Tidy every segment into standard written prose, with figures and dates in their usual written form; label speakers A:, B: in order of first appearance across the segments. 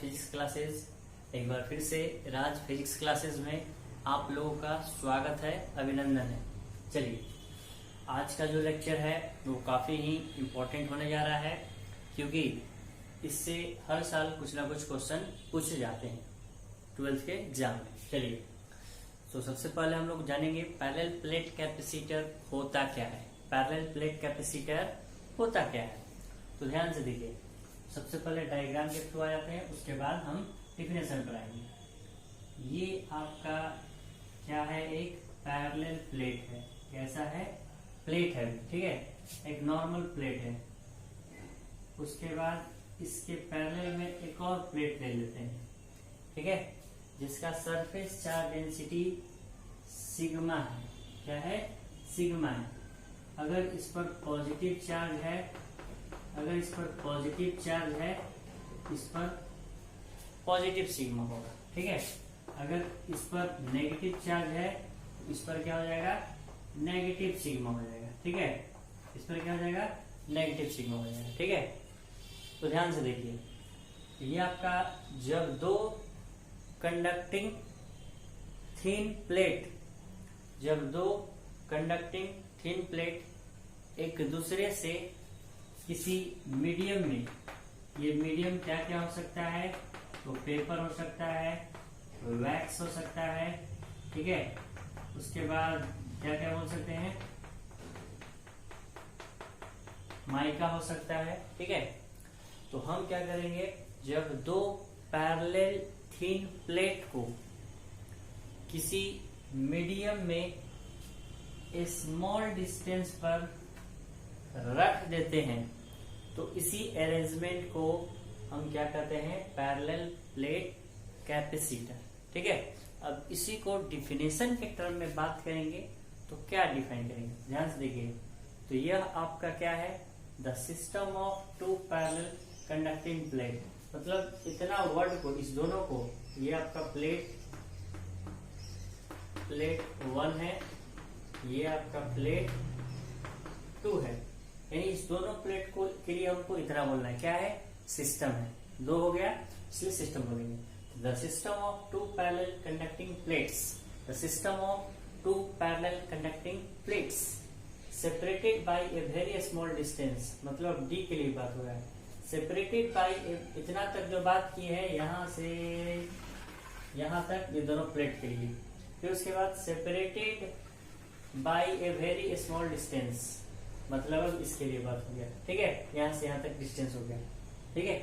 A: Physics classes. एक बार फिर से राज फिजिक्स क्लासेस में आप लोगों का स्वागत है, अभिनंदन है। चलिए, आज का जो लेक्चर है वो काफ़ी ही इम्पोर्टेंट होने जा रहा है, क्योंकि इससे हर साल कुछ ना कुछ क्वेश्चन पूछे जाते हैं 12th के एग्जाम में। चलिए, तो सबसे पहले हम लोग जानेंगे पैरेलल प्लेट कैपेसिटर होता क्या है। पैरेलल प्लेट कैपेसिटर होता क्या है, तो ध्यान से देखिए। सबसे पहले डायग्राम के थ्रू आ जाते हैं, उसके बाद हम डिफिनेशन पर आएंगे। ये आपका क्या है, एक पैरेलल प्लेट है। कैसा है? प्लेट है, ठीक है, एक नॉर्मल प्लेट है। उसके बाद इसके पैरेलल में एक और प्लेट ले लेते हैं, ठीक है, जिसका सरफेस चार्ज डेंसिटी सिग्मा है। क्या है? सिग्मा है। अगर इस पर पॉजिटिव चार्ज है, इस पर पॉजिटिव सिग्मा होगा, ठीक है। अगर इस पर नेगेटिव चार्ज है, इस पर क्या हो जाएगा? नेगेटिव सिग्मा हो जाएगा, ठीक है। इस पर क्या हो जाएगा? नेगेटिव सिग्मा हो जाएगा, ठीक है। तो ध्यान से देखिए, ये आपका जब दो कंडक्टिंग थिन प्लेट एक दूसरे से किसी मीडियम में, ये मीडियम क्या क्या हो सकता है? तो पेपर हो सकता है, वैक्स हो सकता है, ठीक है। उसके बाद क्या क्या बोल सकते हैं? माइका हो सकता है, ठीक है। तो हम क्या करेंगे, जब दो पैरेलल थिन प्लेट को किसी मीडियम में स्मॉल डिस्टेंस पर रख देते हैं, तो इसी अरेंजमेंट को हम क्या कहते हैं? पैरेलल प्लेट कैपेसिटर, ठीक है। अब इसी को डिफिनेशन के टर्म में बात करेंगे तो क्या डिफाइन करेंगे, ध्यान से देखिए। तो यह आपका क्या है? The system of two parallel conducting plate. मतलब इतना वर्ड को, इस दोनों को, ये आपका प्लेट 1 है, ये आपका प्लेट 2 है, यानी इस दोनों प्लेट को के लिए हमको इतना बोलना है। क्या है? सिस्टम है। 2 हो गया, इसलिए सिस्टम बोलेंगे। The system of two parallel conducting plates, the system of two parallel conducting plates separated by a very small distance. मतलब डी के लिए बात हो रहा है। सेपरेटेड बाय, इतना तक जो बात की है, यहां से यहां तक, ये दोनों प्लेट के लिए। फिर उसके बाद separated by a very small distance, मतलब अब इसके लिए बात हो गया, ठीक है। यहां से यहां तक डिस्टेंस हो गया, ठीक है।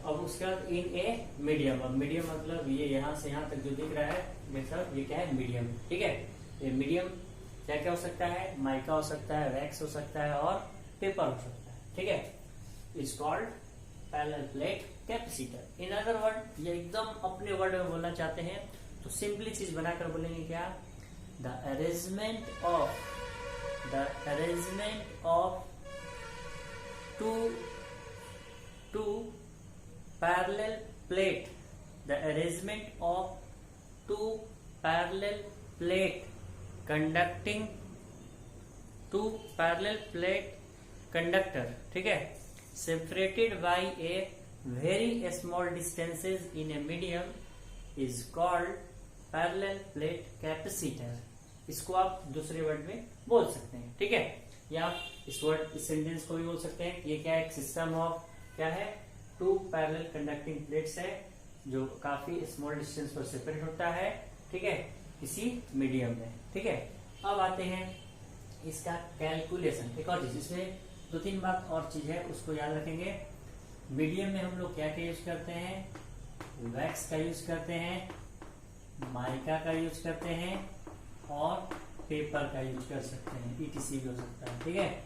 A: अब उसके बाद इन ए मीडियम। अब मीडियम मतलब ये यहां से यहां तक जो दिख रहा है, ये सब ये क्या है? मीडियम, ठीक है। ये मीडियम क्या क्या हो सकता है? माइका हो सकता है, वैक्स हो सकता है और पेपर हो सकता है, ठीक है। Is called parallel plate capacitor. In other word, ये एकदम अपने वर्ड में बोलना चाहते हैं तो सिंपली चीज बनाकर बोलेंगे क्या? The arrangement of two parallel plate, the arrangement of two parallel plate conductor, ठीक है, separated by a very small distances in a medium is called parallel plate capacitor। इसको आप दूसरे वर्ड में बोल सकते हैं, ठीक है। या इस सेंटेंस को भी बोल सकते हैं। ये क्या है? एक सिस्टम ऑफ क्या है? टू पैरेलल कंडक्टिंग प्लेट्स है, जो काफी स्मॉल डिस्टेंस पर सेपरेट होता है, ठीक है, किसी मीडियम में, ठीक है। अब आते हैं इसका कैलकुलेशन। एक और चीज, इसमें 2-3 बात और चीज है, उसको याद रखेंगे। मीडियम में हम लोग क्या क्या यूज करते हैं? वैक्स का यूज करते हैं, माइका का यूज करते हैं और पेपर का यूज कर सकते हैं, ETC भी हो सकता है, ठीक है।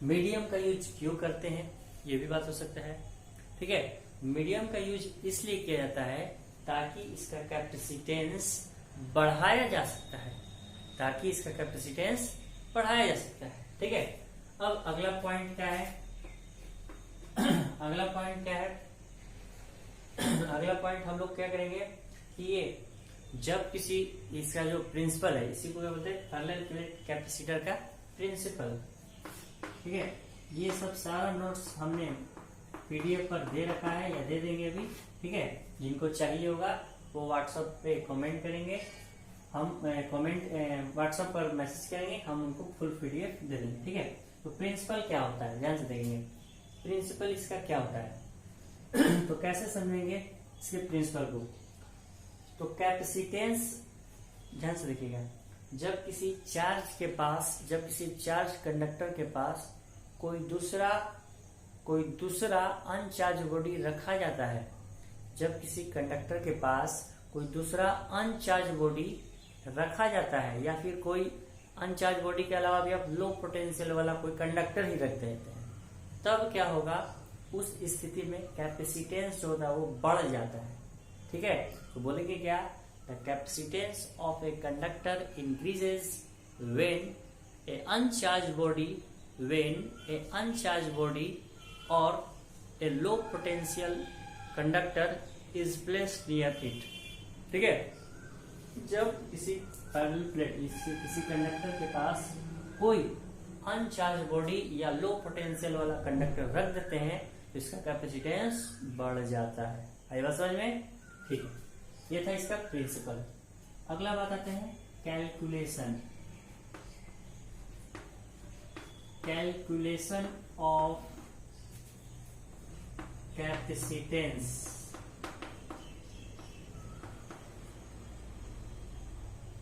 A: मीडियम का यूज क्यों करते हैं, ये भी बात हो सकता है, ठीक है। मीडियम का यूज इसलिए किया जाता है ताकि इसका कैपेसिटेंस बढ़ाया जा सकता है, ठीक है। अब अगला पॉइंट क्या है? अगला पॉइंट हम लोग क्या करेंगे कि ये जब किसी, इसका जो प्रिंसिपल है, इसी को क्या बोलते हैं? पैरेलल प्लेट कैपेसिटर का प्रिंसिपल, ठीक है। ये सब सारा नोट्स हमने पीडीएफ पर दे रखा है या दे देंगे अभी, ठीक है। जिनको चाहिए होगा वो व्हाट्सएप पे कमेंट करेंगे, हम कमेंट व्हाट्सएप पर मैसेज करेंगे, हम उनको फुल पीडीएफ दे देंगे, ठीक है। तो प्रिंसिपल क्या होता है ध्यान से देखेंगे, प्रिंसिपल इसका क्या होता है तो कैसे समझेंगे इसके प्रिंसिपल को। तो कैपेसिटेंस ध्यान से देखिएगा, जब किसी चार्ज कंडक्टर के पास कोई दूसरा अनचार्ज बॉडी रखा जाता है, जब किसी कंडक्टर के पास कोई दूसरा अनचार्ज बॉडी रखा जाता है या फिर कोई अनचार्ज बॉडी के अलावा भी आप लो पोटेंशियल वाला कोई कंडक्टर ही रख देते हैं, तब क्या होगा, उस स्थिति में कैपेसिटेंस जो होता है वो बढ़ जाता है, ठीक है। तो बोलेंगे क्या, the capacitance of a conductor increases when a uncharged body और a low potential conductor is placed near it, ठीक है। जब किसी पैरेलल प्लेट किसी कंडक्टर के पास कोई अनचार्ज बॉडी या लो पोटेंशियल वाला कंडक्टर रख देते हैं तो इसका कैपेसिटेंस बढ़ जाता है। आई बात समझ में, ठीक है। ये था इसका प्रिंसिपल। अगला बात आते हैं कैलकुलेशन ऑफ कैपेसिटेंस,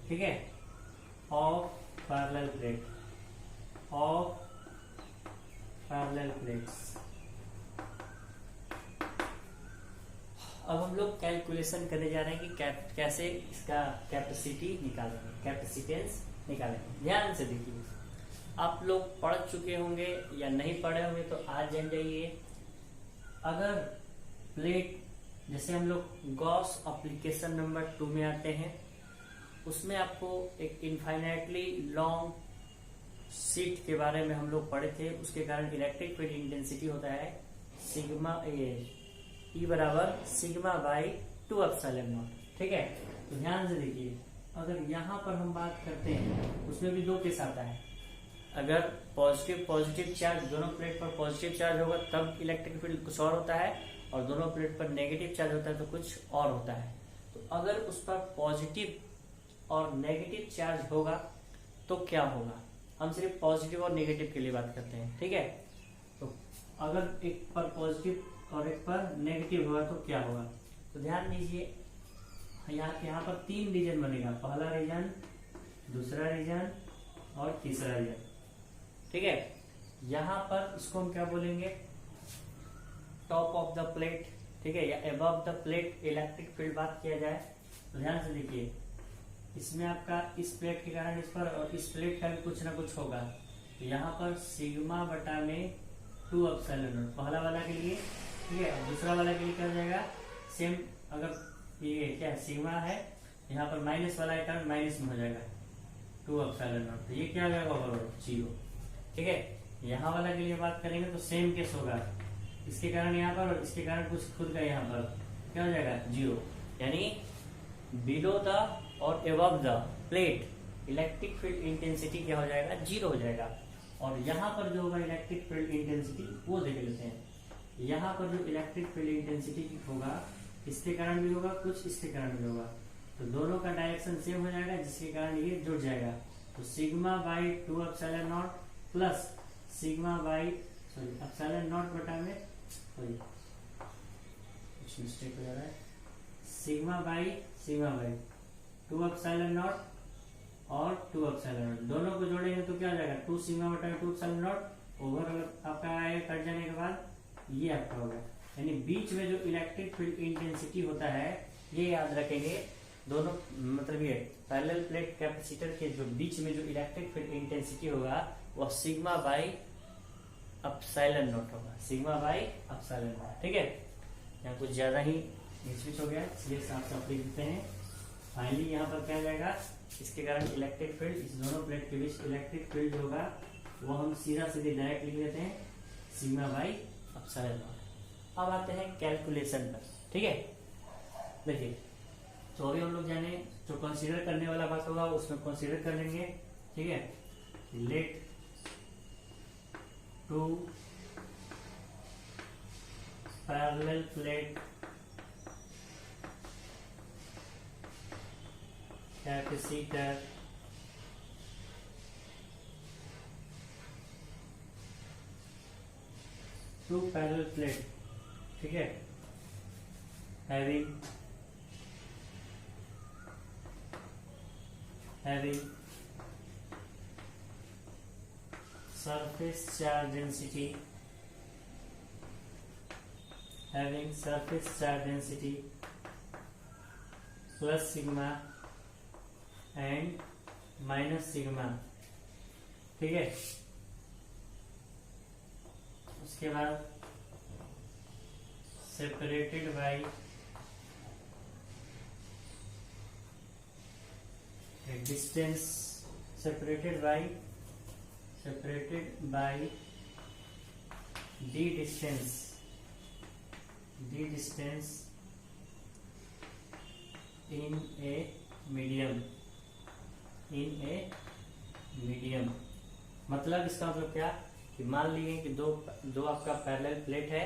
A: ठीक है, ऑफ पैरेलल प्लेट्स। अब हम लोग कैलकुलेशन करने जा रहे हैं कि कैसे इसका कैपेसिटेंस निकालेंगे। ध्यान से देखिए, आप लोग पढ़ चुके होंगे या नहीं पढ़े होंगे तो आज जान जाइए। अगर प्लेट, जैसे हम लोग गॉस एप्लीकेशन नंबर 2 में आते हैं, उसमें आपको एक इनफाइनाइटली लॉन्ग शीट के बारे में हम लोग पढ़े थे। उसके कारण इलेक्ट्रिक फील्ड इंटेंसिटी होता है सिग्मा E बराबर सिग्मा बाई 2 एप्सिलॉन नॉट, ठीक है। तो ध्यान से देखिए, अगर यहाँ पर हम बात करते हैं उसमें भी 2 केस आता है। अगर पॉजिटिव चार्ज, दोनों प्लेट पर पॉजिटिव चार्ज होगा तब इलेक्ट्रिक फील्ड कुछ और होता है, और दोनों प्लेट पर नेगेटिव चार्ज होता है तो कुछ और होता है। तो अगर उस पर पॉजिटिव और नेगेटिव चार्ज होगा तो क्या होगा, हम सिर्फ पॉजिटिव और नेगेटिव के लिए बात करते हैं, ठीक है। तो अगर एक पर पॉजिटिव और एक पर नेगेटिव होगा तो क्या होगा, तो ध्यान दीजिए, यहाँ पर 3 रीजन बनेगा, पहला रीजन, दूसरा रीजन और तीसरा रीजन, ठीक है। यहाँ पर इसको हम क्या बोलेंगे, टॉप ऑफ द प्लेट, ठीक है, या above the plate electric field बात किया जाए तो ध्यान से देखिए, इसमें आपका इस प्लेट के कारण इस पर और इस प्लेट का भी कुछ ना कुछ होगा। तो यहाँ पर सिग्मा बटा में 2 एप्सिलॉन नॉट पहला वाला के लिए, ठीक है। दूसरा वाला के लिए क्या हो जाएगा, सेम, अगर ये क्या सिग्मा है, यहाँ पर माइनस वाला के कारण माइनस में हो जाएगा 2 एप्सिलॉन नॉट, तो ये क्या हो जाएगा, 0, ठीक है। यहाँ वाला के लिए बात करेंगे तो सेम केस होगा, इसके कारण यहाँ पर और इसके कारण कुछ खुद का यहाँ पर क्या हो जाएगा, 0, यानी बिलो द और above the plate electric field intensity क्या हो जाएगा, 0 हो जाएगा। और यहाँ पर जो होगा इलेक्ट्रिक फील्ड इंटेंसिटी वो देख लेते हैं। यहाँ पर जो इलेक्ट्रिक फील्ड इंटेंसिटी होगा, इसके कारण भी होगा कुछ, इसके कारण भी होगा, तो दोनों का डायरेक्शन सेम हो जाएगा, जिसके कारण ये जुड़ जाएगा। तो sigma by 2 epsilon not plus sigma by epsilon not बटा में, सॉरी कुछ मिस्टेक हो जा रहा है, सिग्मा बाई 2 एप्सिलॉन नॉट और 2 एप्सिलॉन नॉट, दोनों को जोड़ेंगे तो क्या हो जाएगा, 2 सिग्मा बटा 2 एप्सिलॉन नॉट ओवर आपका आएगा, कट जाने के बाद ये आपका होगा। यानी बीच में जो इलेक्ट्रिक फील्ड इंटेंसिटी होता है, ये याद रखेंगे, दोनों मतलब ये पैरेलल प्लेट कैपेसिटर के जो बीच में जो इलेक्ट्रिक फील्ड इंटेंसिटी होगा वह सिग्मा बाई एप्सिलॉन नॉट होगा, सिग्मा बाई एप्सिलॉन नॉट, ठीक है। यहाँ कुछ ज्यादा ही मिसमैच हो गया, इसलिए साफ साफ लिख देते हैं। फाइनली यहाँ पर क्या जाएगा, इसके कारण इलेक्ट्रिक फील्ड, इस दोनों प्लेट के बीच इलेक्ट्रिक फील्ड होगा वो हम सीधा सीधे डायरेक्ट लिख लेते हैं, सिग्मा बाई एप्सिलॉन नॉट। अब आते हैं कैलकुलेशन पर, ठीक है। देखिए, तो अभी हम लोग जाने जो कंसीडर करने वाला बात होगा उसमें कंसीडर कर लेंगे, ठीक है। Let 2 parallel plate capacitor two parallel plate, ठीक है, having surface charge density plus sigma and minus sigma, ठीक है। उसके बाद separated by distance, separated by d distance in a medium, मतलब इसका मतलब क्या कि मान लीजिए कि दो आपका पैरेलल प्लेट है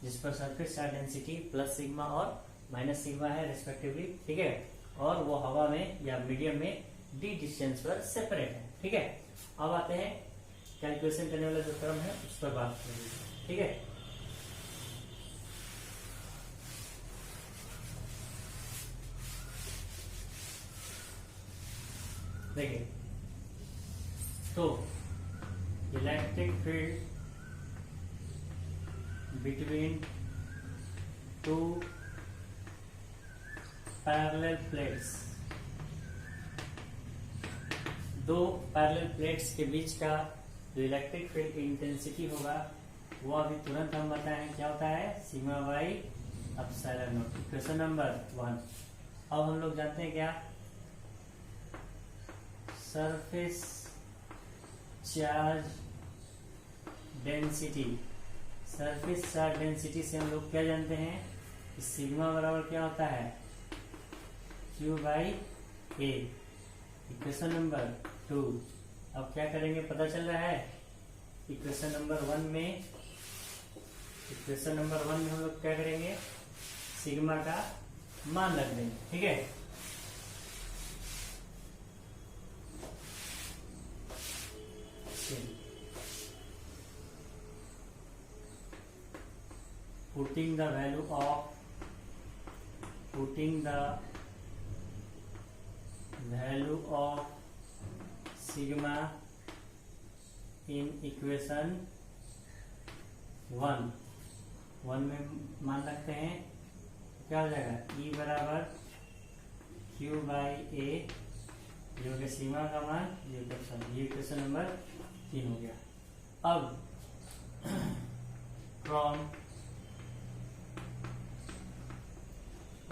A: जिस पर surface charge density plus sigma और माइनस सिग्मा है रेस्पेक्टिवली, ठीक है, और वो हवा में या मीडियम में डी डिस्टेंस पर सेपरेट है, ठीक है। अब आते हैं कैलकुलेशन करने वाला जो टर्म है उस पर बात करेंगे, ठीक है। देखिए, तो electric field between two parallel plates, दो पैरेलल प्लेट्स के बीच का जो इलेक्ट्रिक फील्ड की इंटेंसिटी होगा वो अभी तुरंत हम बताएं क्या होता है, sigma by epsilon not, equation number 1। अब हम लोग जानते हैं क्या, surface charge density, surface charge density से हम लोग क्या जानते हैं कि सिग्मा बराबर क्या होता है, Q by A, equation number 2। अब क्या करेंगे पता चल रहा है, इक्वेशन नंबर 1 में हम लोग क्या करेंगे, सिग्मा का मान रख देंगे, ठीक है। putting the value of sigma in equation 1 में मान रखते हैं, क्या हो जाएगा, E बराबर Q बाई ए, जो कि सिग्मा का मान, ये इक्वेशन नंबर 3 हो गया। अब from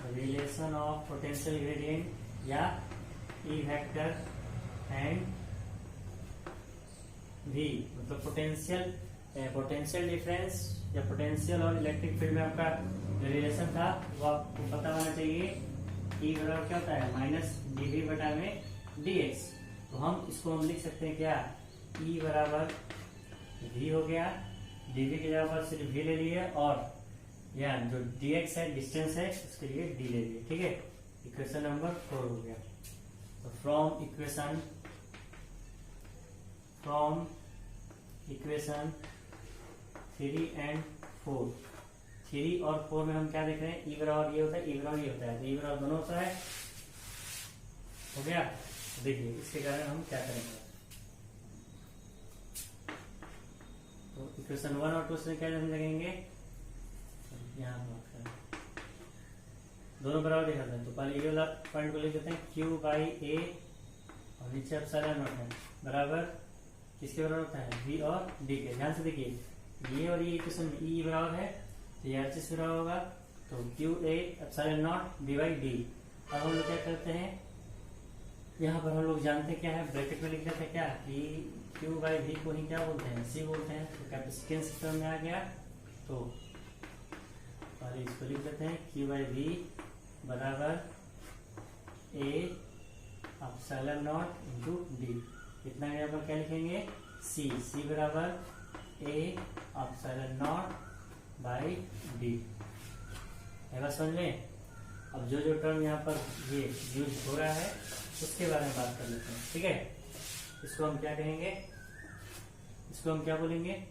A: relation of potential gradient या E वेक्टर एंड V, मतलब पोटेंशियल डिफरेंस या पोटेंशियल और इलेक्ट्रिक फील्ड में आपका जो रिलेशन था वो आपको पता होना चाहिए। E बराबर क्या होता है, माइनस dV बटा में dx, तो हम इसको लिख सकते हैं क्या, E बराबर V हो गया, dV की जगह पर सिर्फ V ले लिए और या जो dx है डिस्टेंस है उसके लिए d ले लिए, ठीक है। इक्वेशन नंबर 4 हो गया। तो फ्रॉम इक्वेशन 3 एंड 4, 3 और 4 में हम क्या देख रहे हैं, E बराबर ये होता है, E बराबर ये होता है, तो E बराबर दोनों होता है, हो गया। देखिए इसके कारण हम क्या करेंगे, तो इक्वेशन 1 और 2 से क्या लगेंगे, यहाँ दोनों बराबर देखा था, तो पहले ये वाला पॉइंट को लिख देते हैं, Q बाई ए और नीचे एप्सिलॉन नॉट है बराबर किसके बराबर होता है, V और D के। ध्यान से देखिए, ये और ये इक्वेशन E बराबर है तो ये RHS बराबर होगा, तो Q A epsilon not D by D। अब हम लोग क्या करते हैं, यहाँ पर हम लोग जानते हैं क्या है, ब्रैकेट में लिख देते हैं क्या, कि Q बाई V को ही क्या बोलते हैं, C बोलते हैं, तो कैपेसिटेंस सिस्टम में आ गया। तो पहले इसको लिख देते हैं, Q बाई V बराबर A epsilon naught into D. इतना यहाँ पर क्या लिखेंगे, C बराबर A epsilon not by D. है बात समझ में? अब जो जो टर्म यहाँ पर ये यूज हो रहा है उसके बारे में बात कर लेते हैं, ठीक है। इसको हम क्या कहेंगे, इसको हम क्या बोलेंगे,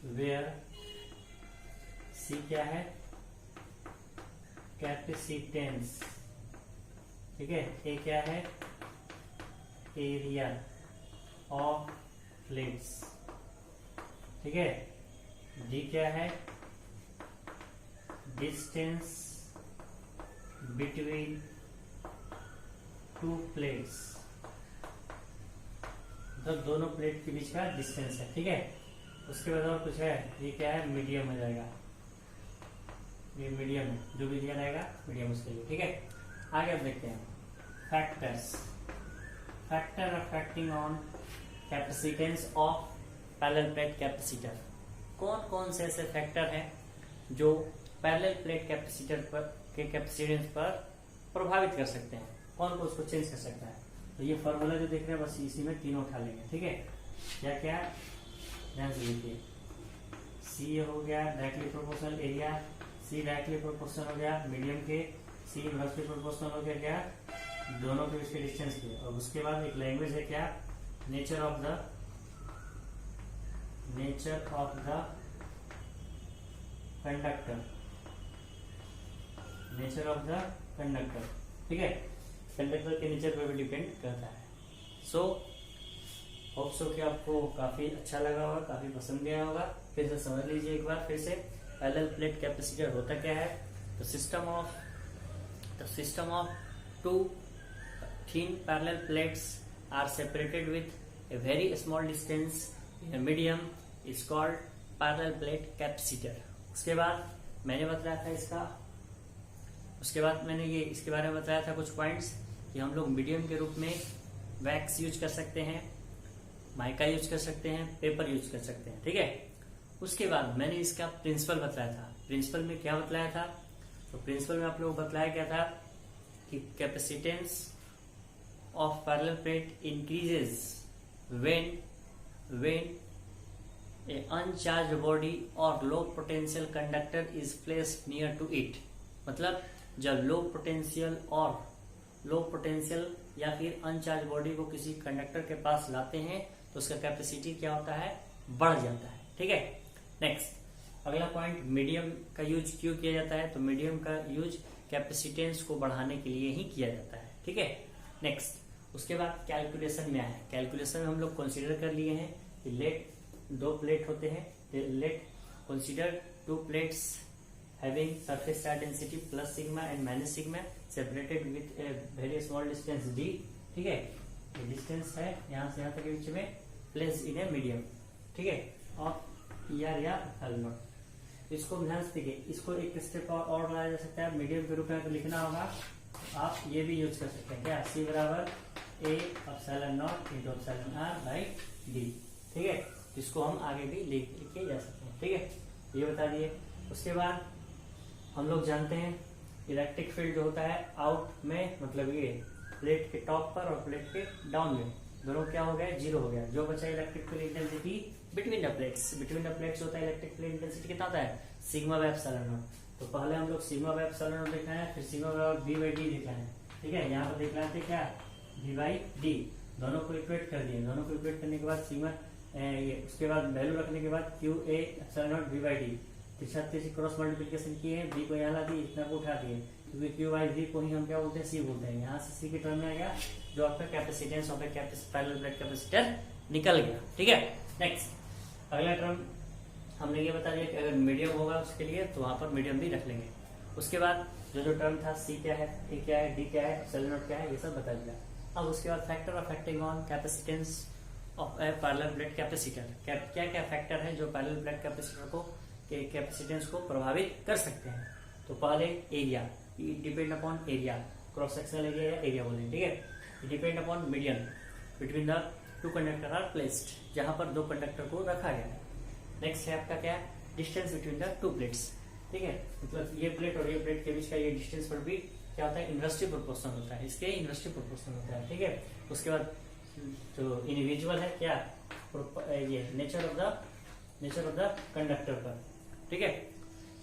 A: वेयर सी क्या है, कैपेसिटेंस, ठीक है। ए क्या है, एरिया ऑफ प्लेट्स, ठीक है। डी क्या है, डिस्टेंस बिटवीन टू प्लेट्स, मतलब दोनों प्लेट के बीच का डिस्टेंस है, ठीक है। उसके बाद और कुछ है, ये क्या है, मीडियम हो जाएगा, ये मीडियम है, जो भी दिया रहेगा मीडियम उसके लिए, ठीक है। आगे अब देखते हैं factors, factor affecting on capacitance of parallel plate capacitor. कौन कौन से ऐसे फैक्टर हैं जो पैरेलल प्लेट कैपेसिटर पर के कैपेसिटेंस पर प्रभावित कर सकते हैं, कौन कौन उसको चेंज कर सकता है। तो ये फॉर्मूला जो देख रहे हैं बस इसी में तीनों उठा लेंगे, ठीक है। क्या क्या, ध्यान से देखिए, सी हो गया directly proportional area, see directly proportional हो गया मीडियम के, सी इनवर्सली प्रोपोर्शनल हो गया क्या, दोनों के बीच के डिस्टेंस के। और उसके बाद एक लैंग्वेज है क्या, nature of the conductor, nature of the conductor, ठीक है। कंडक्टर के नेचर पर भी डिपेंड करता है। सो होप सो कि आपको काफी अच्छा लगा होगा, काफी पसंद गया होगा। फिर से समझ लीजिए एक बार फिर से, पैरेलल प्लेट कैपेसिटर होता क्या है, तो system of two thin parallel plates are separated with a very small distance in a medium is called parallel plate capacitor। उसके बाद मैंने बताया था इसका, उसके बाद मैंने ये इसके बारे में बताया था कुछ पॉइंट्स कि हम लोग मीडियम के रूप में वैक्स यूज कर सकते हैं, माइका यूज कर सकते हैं, पेपर यूज कर सकते हैं, ठीक है। उसके बाद मैंने इसका प्रिंसिपल बताया था। प्रिंसिपल में क्या बतलाया था, तो प्रिंसिपल में आप लोग बतलाया क्या था कि capacitance of parallel plate increases when a uncharged body or low potential conductor is placed near to it। मतलब जब लो पोटेंशियल या फिर अनचार्ज बॉडी को किसी कंडक्टर के पास लाते हैं तो उसका कैपेसिटी क्या होता है, बढ़ जाता है, ठीक है। नेक्स्ट अगला पॉइंट, मीडियम का यूज क्यों किया जाता है, तो मीडियम का यूज कैपेसिटेंस को बढ़ाने के लिए ही किया जाता है, ठीक है। नेक्स्ट उसके बाद कैलकुलेशन में आया, कैलकुलेशन में हम लोग कंसीडर कर लिए हैं कि लेट दो प्लेट होते हैं, late consider to plates having surface charge density plus sigma and minus sigma separated with A very small distance D, ठीक है। ये डिस्टेंस है यहाँ से यहाँ तक के बीच में, प्लेस इन ए मीडियम, ठीक है, ऑफ ईआर या एल0। इसको ध्यान से देखिए, इसको एक स्टेप और लाया जा सकता है, मीडियम के रूप में लिखना होगा, आप ये भी यूज कर सकते हैं क्या, सी बराबर A epsilon naught into epsilon R by D, ठीक है। इसको हम आगे भी लिख के जा सकते हैं, ठीक है, ये बता दिए। उसके बाद हम लोग जानते हैं इलेक्ट्रिक फील्ड जो होता है आउट में, मतलब ये प्लेट के टॉप पर और प्लेट के डाउन में दोनों क्या हो गया, जीरो हो गया। जो बचा electric field intensity between the plates, between the plates होता है इलेक्ट्रिक फील्ड इंटेंसिटी कितना होता है, सिग्मा बाय एप्सिलॉन नॉट। तो पहले हम लोग सिग्मा बाय एप्सिलॉन नॉट देखना है, फिर sigma by V by D देखना है, ठीक है। यहाँ पर देखना है क्या, वी बाई डी, दोनों को इक्वेट कर दिए, दोनों को इक्वेट करने के बाद सिग्मा ये उसके बाद वैल्यू रखने के बाद Q A epsilon naught V by D, तीसरी क्रॉस मल्टीप्लिकेशन किए हैं, बी को यहाँ ला दिए, इतना को उठा दिए, क्योंकि क्यू बाई वी को ही हम क्या बोलते हैं, सी बोलते हैं। यहाँ से सी के टर्म में आ गया जो आपका capacitance of parallel plate capacitor निकल गया, ठीक है। नेक्स्ट अगला टर्म हमने ये बता दिया कि अगर मीडियम होगा उसके लिए तो वहां पर मीडियम भी रख लेंगे। उसके बाद जो टर्म था, सी क्या है, ए क्या है, डी क्या है, एप्सिलॉन नॉट क्या है, ये सब बता दिया। अब उसके बाद factor affecting on capacitance of A parallel plate capacitor, क्या क्या फैक्टर है जो पैरेलल प्लेट कैपेसिटर को के कैपेसिटेंस को प्रभावित कर सकते हैं। तो पहले area, depend upon area, cross sectional area या एरिया बोलेंगे, ठीक है। Depend upon medium between the two conductor are placed, जहां पर दो कंडक्टर को रखा गया है। नेक्स्ट है आपका क्या, distance between the to plates, ठीक है, मतलब ये प्लेट और ये प्लेट के बीच का ये डिस्टेंस पर भी क्या होता है, इनवर्सली प्रोपोर्शनल होता है, इसके इनवर्सली प्रोपोर्शनल होता है, ठीक है। उसके बाद जो इंडिविजुअल है क्या, ये nature of the nature of the conductor पर। ठीक है,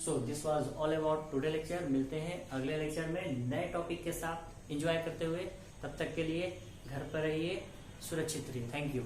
A: so this was all about today lecture. मिलते हैं अगले लेक्चर में नए टॉपिक के साथ एंजॉय करते हुए। तब तक के लिए घर पर रहिए, सुरक्षित रहिए। Thank you.